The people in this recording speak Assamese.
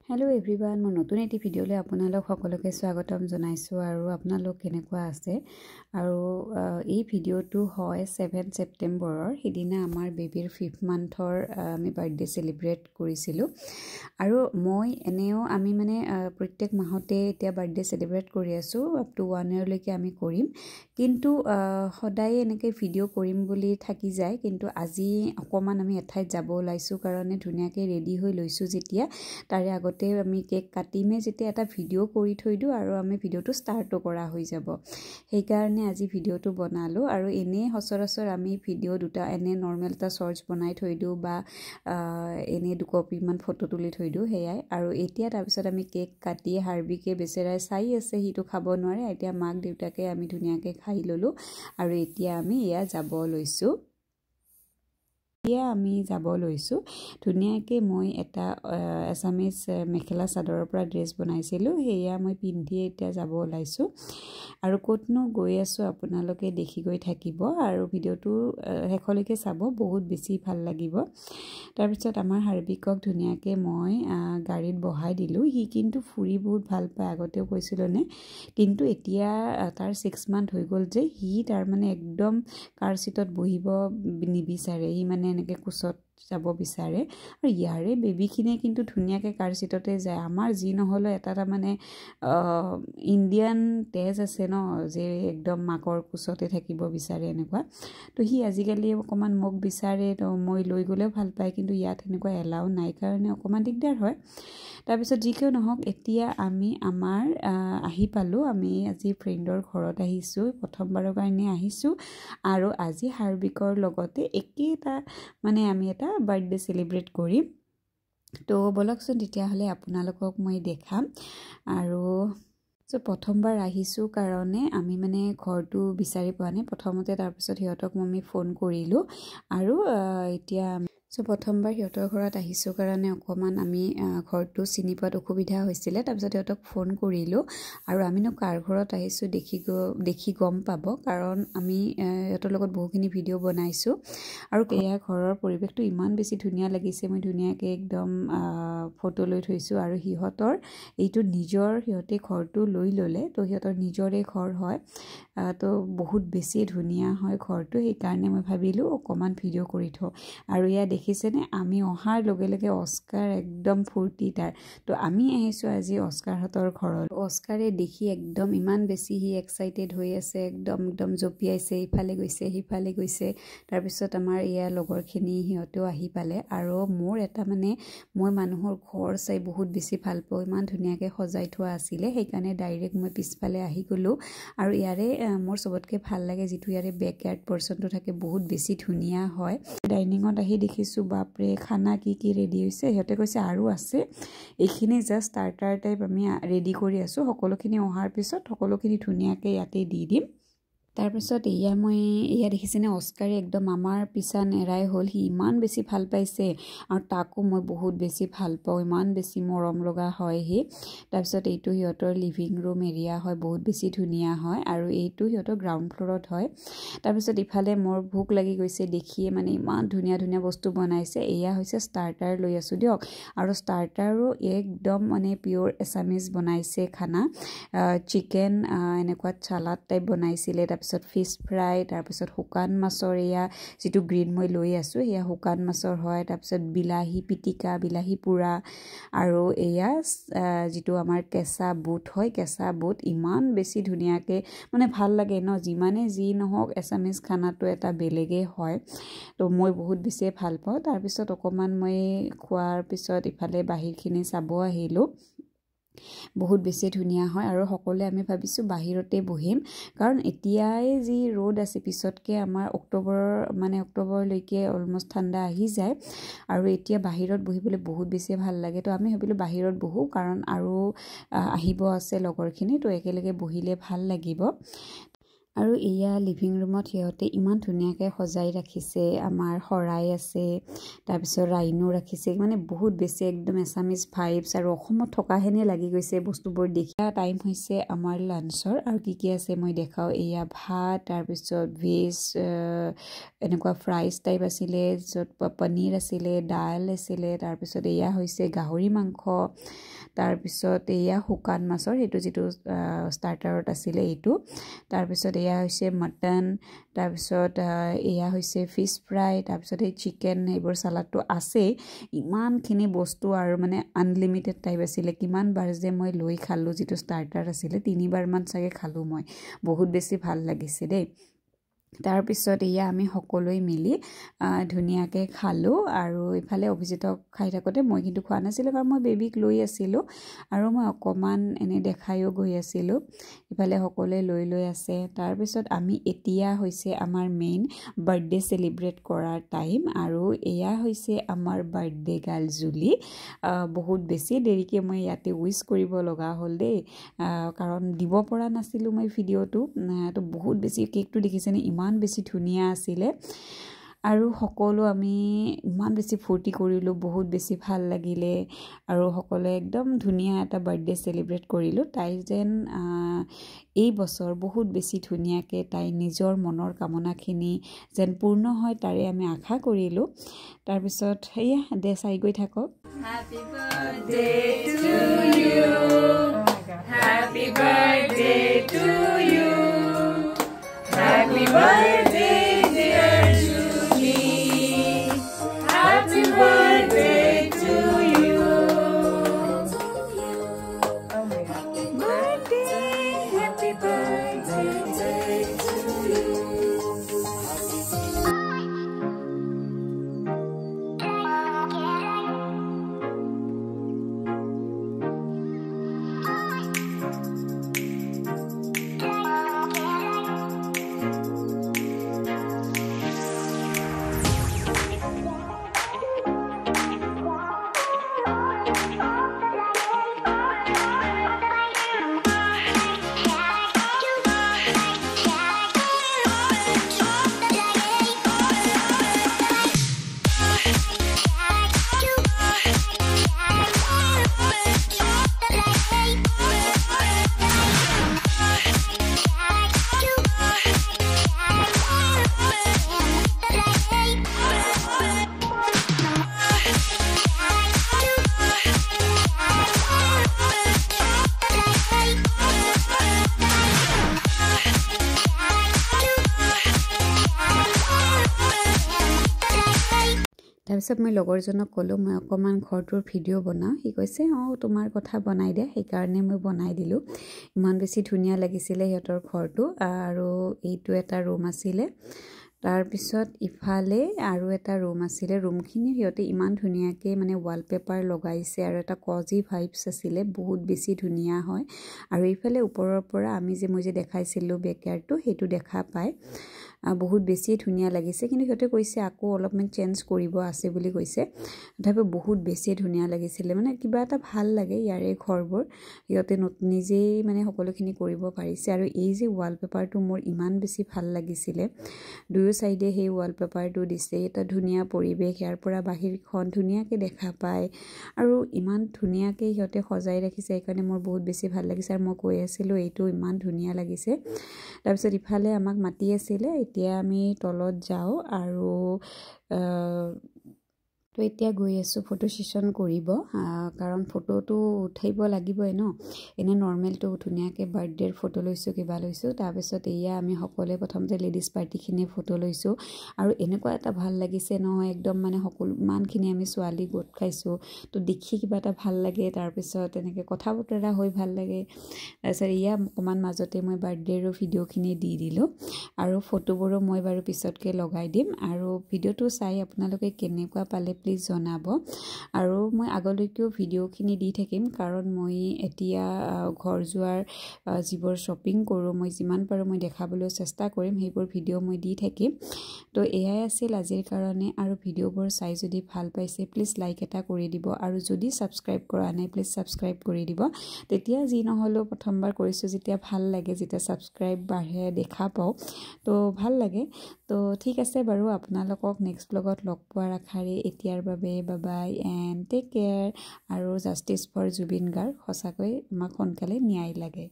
हेलो एवरीवन मैं नतुन एटी भिडिओले आपनालोक सकलोके स्वागतम जनाइছো आरो आपनालोक केनेकुवा आछे आरो এই ভিডিওটো হয় 7 সেপ্টেম্বৰৰ হিদিনা আমাৰ বেবিৰ 5th মান্থৰ আমি বাৰ্থডে সেলিব্ৰেট কৰিছিলো আৰু মই এনেও আমি মানে প্ৰত্যেক মাহতে এতিয়া বাৰ্থডে সেলিব্ৰেট কৰি আছো আপ টু 1 ইয়াৰ লৈকে আমি কৰিম কিন্তু সদায় এনেকৈ ভিডিও কৰিম বুলি থাকি যায় কিন্তু আজি অকমান আমি এঠাইত যাব ওলাইছো কাৰণে ধুনিয়াকে ৰেডি হৈ লৈছো যেতিয়া তাৰে আগতে আমি কেক কাটিমে যেতিয়া এটা ভিডিও কৰি থৈ দিও আৰু আমি ভিডিওটো স্টাৰ্টও কৰা হৈ যাব সেই কাৰণে আজি ভিডিওটো বনালো আৰু এনে হসৰসৰ আমি ভিডিও দুটা এনে নরমাল এটা শর্টস বনাই থৈ দিও বা এনে দু কপি মান ফটো তুলি থৈ দিও হেয়াই আৰু এতিয়া তাৰ পিছত আমি কেক কাটি হাৰবিকে বেচেৰাই চাই আছে হিটো খাব নোৱাৰে এতিয়া মাক দেউতাকে আমি ধুনিয়াকে খাই ললো আৰু এতিয়া আমি ইয়া যাব লৈছো আমি যাব লৈছো ধুনিয়াকে মই এটা এসামিজ মেখেলা চাদৰৰ পৰা ড্ৰেছ বনাইছিলো হেয়া মই পিন্ধি এতিয়া যাব ওলাইছো আৰু কোটনো গৈ আছো আপোনালোকে দেখি গৈ থাকিব আৰু ভিডিওটো হেকলৈকে চাব বহুত বেছি ভাল লাগিব তাৰ পিছত আমাৰ হাৰবিকক ধুনিয়াকে মই গাড়ীত বহাই দিলো হি কিন্তু ফুৰি বহুত ভাল পায় আগতেও কৈছিলো নে কিন্তু এতিয়া তাৰ 6 মান্থ হৈ গল যে হি তাৰ মানে একদম কাৰ সিটত বহিব নিবিচাৰে হি মানে এনেকে কুছত যাব বিচাৰে আৰু ইয়াৰে বেবিখিনে কিন্তু ধুনিয়াকে কাৰ সিটতে যায় আমাৰ জি নহলো এটা মানে ইন্ডিয়ান তেজ আছে ন যে একদম মাকৰ কুছতে থাকিব বিচাৰে এনেকুৱা তো হি আজিকালি অকমান মোক বিচাৰে তো মই লৈ গলেও ভাল পায় কিন্তু ইয়াত এনেকুৱা এলাও নাই কাৰণে অকমান দিগদাৰ হয় তাৰ পিছত যিকেও নহওক এতিয়া আমি আমাৰ আহি পালো আমি আজি ফ্ৰেণ্ডৰ ঘৰত আহিছো প্ৰথমবাৰৰ কাৰণে আহিছো আৰু আজি হাৰবিকৰ লগতে একেটা মানে আমি এটা বাৰ্থডে সেলিব্ৰেট কৰিম তো বলকচোন তেতিয়া হলে আপোনালোকক মই দেখাম আৰু সো প্ৰথমবাৰ আহিছো কাৰণে আমি মানে ঘৰটো বিচাৰি পোৱা নাই প্ৰথমতে তাৰ পিছত হিয়তক আমি ফোন কৰিলো আৰু এতিয়া সো প্ৰথমবাৰ হিয়তৰ ঘৰত আহিছো কাৰণে অকমান আমি ঘৰটো চিনি পোৱাত অসুবিধা হৈছিল তাৰ পিছত হিয়তক ফোন কৰিলো আৰু আমিনো কাৰ ঘৰত আহিছো দেখি গম পাব কাৰণ আমি হিয়তৰ লগত বহুখিনি ভিডিও বনাইছো আৰু এয়া ঘৰৰ পৰিবেশটো ইমান বেছি ধুনিয়া লাগিছে মই ধুনিয়াকে একদম ফটো লৈ থৈছো আৰু হিয়তৰ এইটো নিজৰ হিয়তে ঘৰটো লৈ ললে তো হিয়তৰ নিজৰে ঘৰ হয় তো বহুত বেছি ধুনিয়া হয় ঘৰটো এই কাৰণে মই ভাবিলো অকমান ভিডিও কৰি থও আৰু ইয়া দেখিছেনে আমি অহাৰ লগে লগে অস্কাৰ একদম ফুৰ্তি তাৰ তো আমি আহিছো আজি অস্কাৰ হতৰ ঘৰত অস্কাৰে দেখি একদম ইমান বেছি হি এক্সাইটেড হৈ আছে একদম জপিয়াইছে ইফালে গৈছে হিফালে গৈছে তাৰ পিছত আমাৰ ইয়া লগৰখিনি হিয়তেও আহি পালে আৰু মোৰ এটা মানে মই মানুহৰ ঘৰ চাই বহুত বেছি ভাল পাওঁ ইমান ধুনিয়াকে সজাই থোৱা আছিল সেই কাৰণে ডাইৰেক্ট মই পিছফালে আহি গলো আৰু ইয়াৰে মোৰ সবতকে ভাল লাগে যেটো ইয়াৰে বেকয়াৰ্ড পৰ্চনটো থাকে বহুত বেছি ধুনিয়া হয় ডাইনিঙত আহি দেখিছো বাপৰে খানা কি ৰেডি হৈছে হেতে কৈছে আৰু আছে এইখিনি জাস্ট স্টাৰ্টাৰ টাইপ আমি ৰেডি কৰি আছো সকলোখিনি অহাৰ পিছত সকলোখিনি ধুনিয়াকে ইয়াতে দি দিম তাৰ পিছত এয়া দেখিছেনে অস্কাৰে একদম আমাৰ পিছা নেৰাই হল হি ইমান বেছি ভাল পাইছে আৰু তাকো মই বহুত বেছি ভাল পাওঁ ইমান বেছি মৰম লগা হয় হি তাৰ পিছত এইটো হিয়তৰ লিভিং ৰুম এৰিয়া হয় বহুত বেছি ধুনিয়া হয় আৰু এইটো হিয়তৰ গ্ৰাউণ্ড ফ্লোৰত হয় তাৰ পিছত ইফালে মোৰ ভোক লাগি গৈছে দেখিয়ে মানে ইমান ধুনিয়া বস্তু বনাইছে এয়া হৈছে স্টাৰ্টাৰ লৈ আছো দিয়ক আৰু স্টাৰ্টাৰো একদম মানে পিওৰ এছামিজ বনাইছে খানা চিকেন এনেকুৱা চালাড টাইপ বনাইছিলে তাৰ পিছত ফিশ ফ্ৰাই তাৰ পিছত শুকান মাছৰ এয়া যেটো গ্ৰীন মই লৈ আছো এয়া শুকান মাছৰ হয় তাৰ পিছত বিলাহী পিটিকা বিলাহী পুৰা আৰু এয়া যেটো আমাৰ কেঁচা বুট হয় কেঁচা বুট ইমান বেছি ধুনিয়াকে মানে ভাল লাগে ন যিমানে যি নহওক এছামিজ খানাটো এটা বেলেগে হয় তো মই বহুত বেছি ভাল পাওঁ তাৰ পিছত অকমান মই খোৱাৰ পিছত ইফালে বাহিৰখিনি চাব আহিলো বহুত বেছি ধুনিয়া হয় আৰু সকলোৱে আমি ভাবিছো বাহিৰতে বহিম কাৰণ এতিয়াই যি ৰ'দ আছে পিছতকে আমাৰ অক্টোবৰলৈকে অলমোষ্ট ঠাণ্ডা আহি যায় আৰু এতিয়া বাহিৰত বহিবলৈ বহুত বেছি ভাল লাগে তো আমি ভাবিলো বাহিৰত বহো কাৰণ আৰু আহিব আছে লগৰখিনি তো একেলগে বহিলে ভাল লাগিব আৰু এয়া লিভিং ৰুমত সিহঁতে ইমান ধুনীয়াকৈ সজাই ৰাখিছে আমাৰ শৰাই আছে তাৰপিছত ৰাইনো ৰাখিছে মানে বহুত বেছি একদম এছামিজ ভাইবছ আৰু অসমত থকাহেনে লাগি গৈছে বস্তুবোৰ দেখি টাইম হৈছে আমাৰ লাঞ্চৰ আৰু কি আছে মই দেখাওঁ এয়া ভাত তাৰপিছত ভেজ এনেকুৱা ফ্ৰাইজ টাইপ আছিলে য'ত পনীৰ আছিলে দাইল আছিলে তাৰপিছত এয়া হৈছে গাহৰি মাংস তাৰপিছত এয়া শুকান মাছৰ সেইটো যিটো ষ্টাৰ্টাৰত আছিলে এইটো তাৰপিছত এয়া হৈছে মটন তাৰপিছত এয়া হৈছে ফিছ ফ্ৰাই তাৰপিছত এই চিকেন এইবোৰ সালাডটো আছে ইমানখিনি বস্তু আৰু মানে আনলিমিটেড টাইপ আছিলে কিমানবাৰ যে মই লৈ খালোঁ যিটো ষ্টাৰ্টাৰ আছিলে 3বাৰমান চাগে খালোঁ মই বহুত বেছি ভাল লাগিছে দেই তাৰপিছত এয়া আমি সকলোৱে মিলি ধুনীয়াকৈ খালোঁ আৰু ইফালে অভিজিতক খাই থাকোঁতে মই কিন্তু খোৱা নাছিলোঁ কাৰণ মই বেবীক লৈ আছিলোঁ আৰু মই অকণমান এনেই দেখায়ো গৈ আছিলোঁ ইফালে সকলোৱে লৈ আছে তাৰপিছত আমি এতিয়া হৈছে আমাৰ মেইন বাৰ্থডে চেলিব্ৰেট কৰাৰ টাইম আৰু এয়া হৈছে আমাৰ বাৰ্থডে গাৰ্ল জুলি বহুত বেছি দেৰিকৈ মই ইয়াতে উইচ কৰিব লগা হ'ল দেই কাৰণ দিব পৰা নাছিলোঁ মই ভিডিঅ'টো তো বহুত বেছি কেকটো দেখিছেনে ইমান বেছি ধুনীয়া আছিলে আৰু সকলো আমি ইমান বেছি ফূৰ্তি কৰিলোঁ বহুত বেছি ভাল লাগিলে আৰু সকলোৱে একদম ধুনীয়া এটা বাৰ্থডে চেলিব্ৰেট কৰিলোঁ তাই যেন এই বছৰ বহুত বেছি ধুনীয়াকৈ তাই নিজৰ মনৰ কামনাখিনি যেন পূৰ্ণ হয় তাৰে আমি আশা কৰিলোঁ তাৰপিছত সেয়া দে চাই গৈ থাকক Happy birthday to you. Happy birthday to you. Happy birthday, dear Julie. Happy birthday to you. Oh my God. Birthday, happy birthday to you. তাৰপিছত মই লগৰজনক ক'লোঁ মই অকণমান ঘৰটোৰ ভিডিঅ' বনাওঁ সি কৈছে তোমাৰ কথা বনাই দে সেইকাৰণে মই বনাই দিলোঁ ইমান বেছি ধুনীয়া লাগিছিলে সিহঁতৰ ঘৰটো আৰু এইটো এটা ৰুম আছিলে তাৰপিছত ইফালে আৰু এটা ৰুম আছিলে ৰুমখিনি সিহঁতে ইমান ধুনীয়াকৈ মানে ৱালপেপাৰ লগাইছে আৰু এটা কজি ভাইবছ আছিলে বহুত বেছি ধুনীয়া হয় আৰু ইফালে ওপৰৰ পৰা আমি যে মই যে দেখাইছিলোঁ বেকয়াৰ্ডটো সেইটো দেখা পায় বহুত বেছি ধুনীয়া লাগিছে কিন্তু সিহঁতে কৈছে আকৌ অলপমান চেঞ্জ কৰিব আছে বুলি কৈছে তথাপিও বহুত বেছি ধুনীয়া লাগিছিলে মানে কিবা এটা ভাল লাগে ইয়াৰে ঘৰবোৰ সিহঁতে নিজেই মানে সকলোখিনি কৰিব পাৰিছে আৰু এই যে ৱালপেপাৰটো মোৰ ইমান বেছি ভাল লাগিছিলে দুয়ো সাইডে সেই ৱালপেপাৰটো দিছে এটা ধুনীয়া পৰিৱেশ ইয়াৰ পৰা বাহিৰখন ধুনীয়াকৈ দেখা পায় আৰু ইমান ধুনীয়াকৈ সিহঁতে সজাই ৰাখিছে সেইকাৰণে মোৰ বহুত বেছি ভাল লাগিছে আৰু মই কৈ আছিলোঁ এইটো ইমান ধুনীয়া লাগিছে তাৰপিছত ইফালে আমাক মাতি আছিলে এতিয়া আমি তলত যাওঁ আৰু তো এতিয়া গৈ আছোঁ ফটো সেশ্যন কৰিব কাৰণ ফটোটো উঠাইব লাগিবই ন এনে নৰ্মেলটো ধুনীয়াকৈ বাৰ্থডেৰ ফটো লৈছোঁ কিবা লৈছোঁ তাৰপিছত এয়া আমি সকলোৱে প্ৰথমতে লেডিজ পাৰ্টিখিনি ফটো লৈছোঁ আৰু এনেকুৱা এটা ভাল লাগিছে নহয় একদম মানে সকলো ইমানখিনি আমি ছোৱালী গোট খাইছোঁ তো দেখি কিবা এটা ভাল লাগে তাৰপিছত এনেকৈ কথা বতৰা হৈ ভাল লাগে তাৰপিছত এয়া অকণমান মাজতে মই বাৰ্থডেৰো ভিডিঅ'খিনি দি দিলোঁ আৰু ফটোবোৰো মই বাৰু পিছতকৈ লগাই দিম আৰু ভিডিঅ'টো চাই আপোনালোকে কেনেকুৱা পালে প্লিজ জনাব আৰু মই আগলৈকেও ভিডিঅ'খিনি দি থাকিম কাৰণ মই এতিয়া ঘৰ যোৱাৰ যিবোৰ শ্বপিং কৰোঁ মই যিমান পাৰোঁ মই দেখাবলৈ চেষ্টা কৰিম সেইবোৰ ভিডিঅ' মই দি থাকিম তো এয়াই আছিল আজিৰ কাৰণে আৰু ভিডিঅ'বোৰ চাই যদি ভাল পাইছে প্লিজ লাইক এটা কৰি দিব আৰু যদি সাবস্ক্ৰাইব কৰা নাই প্লিজ সাবস্ক্ৰাইব কৰি দিব তেতিয়া যি নহলেও প্ৰথমবাৰ কৰিছোঁ যেতিয়া ভাল লাগে যেতিয়া সাবস্ক্ৰাইব বাঢ়ে দেখা পাওঁ তো ভাল লাগে তো ঠিক আছে বাৰু আপোনালোকক নেক্সট ব্লগত লগ পোৱাৰ আশাৰে এতিয়াৰ বাবে bye bye and take care আৰু জাষ্টিছ ফৰ জুবিন গাৰ্গ সঁচাকৈ আমাক সোনকালে ন্যায় লাগে